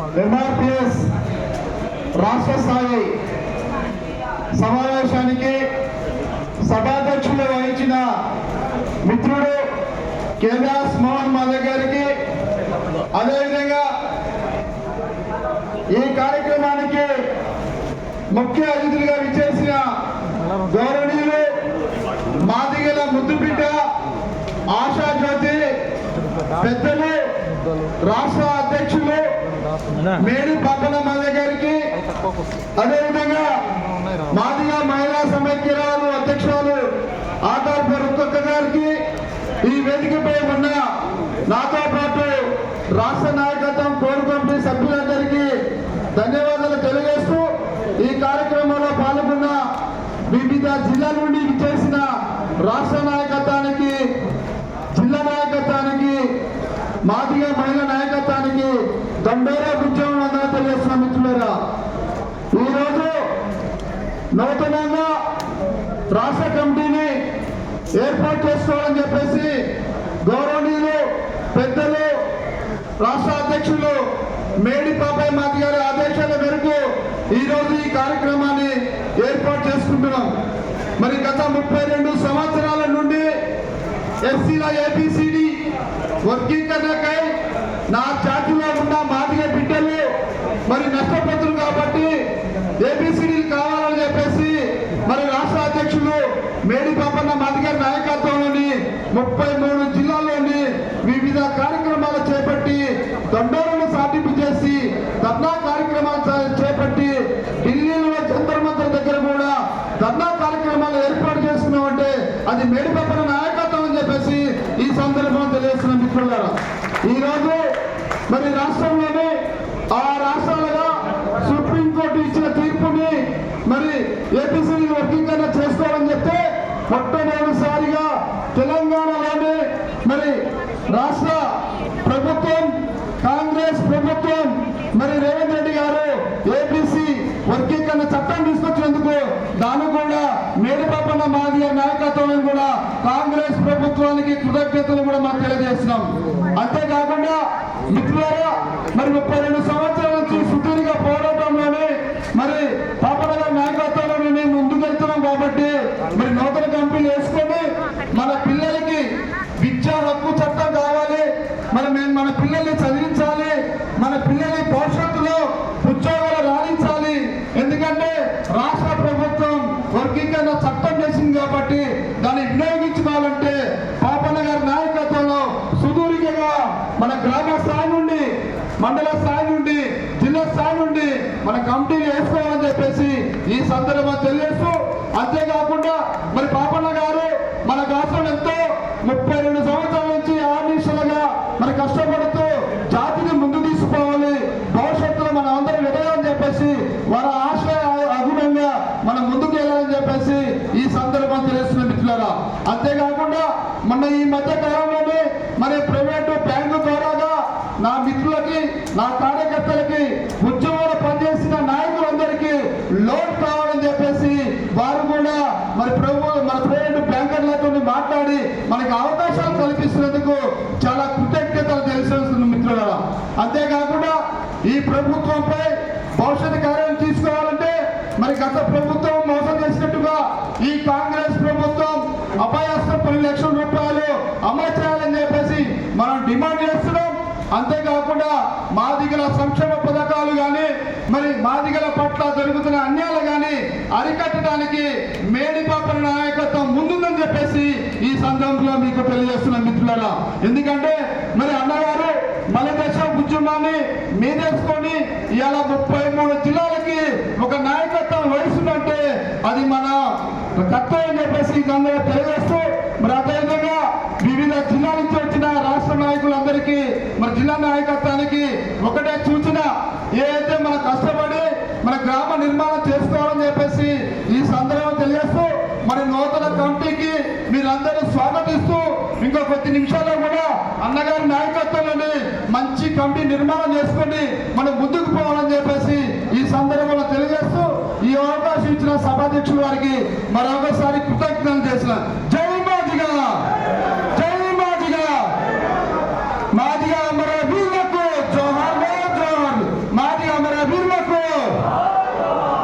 MRPS రాష్ట్ర స్థాయి సమావేశానికి సభాధ్యక్షులు వహించిన మిత్రుడు కేదాస్ మోహన్ మాధవ్ గారికి, అదేవిధంగా ఈ కార్యక్రమానికి ముఖ్య అతిథులుగా విచ్చేసిన గౌరవనీయులు మాదిగల ముద్దుబిడ్డ ఆశాజ్యోతి పెద్దలు రాష్ట్ర అధ్యక్షులు మేడి పాపల మాధవ్ గారికి, అదేవిధంగా మాదిగ మహిళా సమైక్యరాలు అధ్యక్షురాలు ఆకార్ ప్రభుత్వ గారికి, ఈ వేదికపై ఉన్న నాతో పాటు రాష్ట్ర నాయకత్వం కోర్ కమిటీ సభ్యులందరికీ ధన్యవాదాలు తెలియజేస్తూ, ఈ కార్యక్రమంలో పాల్గొన్న వివిధ జిల్లాల నుండి చేసిన రాష్ట్ర నాయకత్వానికి, జిల్లా నాయకత్వానికి, మాదిగ మహిళా నాయకత్వానికి దండోరా ఉద్యమం అందరూ తెలియజేస్తున్న మిత్రులారా, ఈరోజు నూతనంగా రాష్ట్ర కమిటీని ఏర్పాటు చేసుకోవాలని చెప్పేసి గౌరవనీయులు పెద్దలు రాష్ట్ర అధ్యక్షులు మేడి పాపయ్య మాధవ్ గారి ఆదేశాల మేరకు ఈరోజు ఈ కార్యక్రమాన్ని ఏర్పాటు చేసుకుంటున్నాం. మరి గత 32 సంవత్సరాల నుండి ఎస్సీల ABCD వర్గీకరణకై నా జాతిలో ఉన్న మాదిగ బిడ్డలు మరి నష్టపోతున్నారు కాబట్టి ABCDలు కావాలని చెప్పేసి మరి రాష్ట్ర అధ్యక్షులు మేడి పాపన్న మాదిగ నాయకత్వంలోని 33 జిల్లాల్లోని వివిధ కార్యక్రమాలు చేపట్టి దండోరను సాటింపు చేసి ధర్నా కార్యక్రమాలు చేపట్టి ఢిల్లీలో జంతర్ మంతర్ దగ్గర కూడా ధర్నా కార్యక్రమాలు ఏర్పాటు చేస్తున్నామంటే అది మేడి పాపన్న నాయకత్వం అని చెప్పేసి ఈ సందర్భంలో తెలియజేస్తున్న మిత్రులారా, ఈరోజు మరి రాష్ట్రంలోని 6 రాష్ట్రాలుగా సుప్రీంకోర్టు ఇచ్చిన తీర్పుని మరి ABCD వర్గీకరణ చేసుకోవాలని చెప్తే మొట్టమొదటిసారిగా తెలంగాణలోని మరి రాష్ట్ర ప్రభుత్వం కాంగ్రెస్ ప్రభుత్వం మరి రేవంత్ రెడ్డి గారు ABC వర్గీకరణ చట్టం తీసుకొచ్చినందుకు దాన్ని కూడా మేడి పాపన్న మాదిగ నాయకత్వం కూడా కాంగ్రెస్ ప్రభుత్వానికి కృతజ్ఞతలు కూడా మనం తెలియజేస్తున్నాం. అంతేకాకుండా మిత్రులారా, మరి 32 సంవత్సరాల నుంచి సుదీర్ఘ పోరాటంలోనే మరి పాపన్న గారి నాయకత్వంలో మేము ముందుకెళ్తున్నాం కాబట్టి మరి నూతన కంపెనీలు వేసుకొని మన పిల్లలకి విద్యా హక్కు చట్టం కావాలి, మన పిల్లల్ని చదివించాలి, మన పిల్లల్ని భవిష్యత్తులో ఉద్యోగాలు రాణించాలి. ఎందుకంటే రాష్ట్ర ప్రభుత్వం వర్గీకరణ చట్టం చేసింది కాబట్టి దాన్ని వినియోగించుకోవాలంటే పాపన్న గారి నాయకత్వంలో సుదీర్ఘంగా మన గ్రామ స్థాయి నుండి, మండల స్థాయి నుండి, జిల్లా స్థాయి నుండి మన కమిటీలు వేసుకోవాలని చెప్పేసి ఈ సందర్భంగా తెలియజేస్తూ, అంతేకాకుండా మరి పాపన్న గారు మన కోసం ఎంతో 32 సంవత్సరాల నుంచి ఆర్నిషలుగా మరి కష్టపడుతూ జాతిని ముందు తీసుకోవాలి, భవిష్యత్తులో మనం అందరం ఎదగాలని చెప్పేసి వారి ఆశయ అనుగుణంగా మనం ముందుకు వెళ్ళాలని చెప్పేసి ఈ సందర్భం తెలియజేస్తున్న మిత్రులారా, అంతేకాకుండా మన ఈ మధ్య కాలంలోనే మరి ప్రైవేటు బ్యాంకు ద్వారాగా నా మిత్రులకి, నా కార్యకర్తలకి, ఉద్యమంలో పనిచేసిన నాయకులందరికీ లోన్ కావాలని చెప్పేసి వారు కూడా మరి మన ప్రైవేటు బ్యాంకర్లతో మాట్లాడి మనకి అవకాశాలు కల్పిస్తున్నందుకు చాలా కృతజ్ఞతలు తెలియజేస్తున్న మిత్రులారా, అంతేకాకుండా ఈ ప్రభుత్వంపై భవిష్యత్ కార్యం తీసుకోవాలంటే మరి గత ప్రభుత్వం మోసం చేసినట్టుగా ఈ కాంగ్రెస్ ప్రభుత్వం అభయాస్త్ర 10 లక్షల రూపాయలు అమలు చేయాలని చెప్పేసి మనం డిమాండ్ చేస్తున్నాం. అంతేకాకుండా మాదిగల సంక్షేమ పథకాలు కానీ మరి మాదిగల పట్ల జరుగుతున్న అన్యాయాలు కానీ అరికట్టడానికి మేడి పాపన్న నాయకత్వం ముందుందని చెప్పేసి ఈ సందర్భంలో మీకు తెలియజేస్తున్న మిత్రులారా, ఎందుకంటే మరి అన్నగారు మలదశ ఉద్యమాన్ని మీదేసుకొని ఇవాళ 33 జిల్లాలకి ఒక నాయకత్వం వహిస్తుందంటే అది మన కర్తవ్యం చెప్పేసి ఈ సందర్భంగా తెలియజేస్తూ, మరి అదేవిధంగా వివిధ జిల్లాల నుంచి వచ్చిన రాష్ట్ర నాయకులందరికీ మన జిల్లా నాయకత్వానికి ఒకటే సూచన, ఏదైతే మన కష్టపడి మన గ్రామ నిర్మాణం చేసుకోవాలని చెప్పేసి ఈ సందర్భంగా తెలియజేస్తూ, మరి నూతన కమిటీకి మీరందరూ స్వాగతిస్తూ ఇంకో కొద్ది నిమిషాల్లో కూడా అన్నగారి నాయకత్వంలోని మంచి కమిటీ నిర్మాణం చేసుకొని మనం ముందుకు పోవాలని చెప్పేసి ఈ సందర్భంలో తెలియజేస్తూ ఈ అవకాశం ఇచ్చిన సభాధ్యక్షుల వారికి మరొకసారి కృతజ్ఞతలు చేసిన. జై మాదిగ, జై మాదిగ, మాదిగ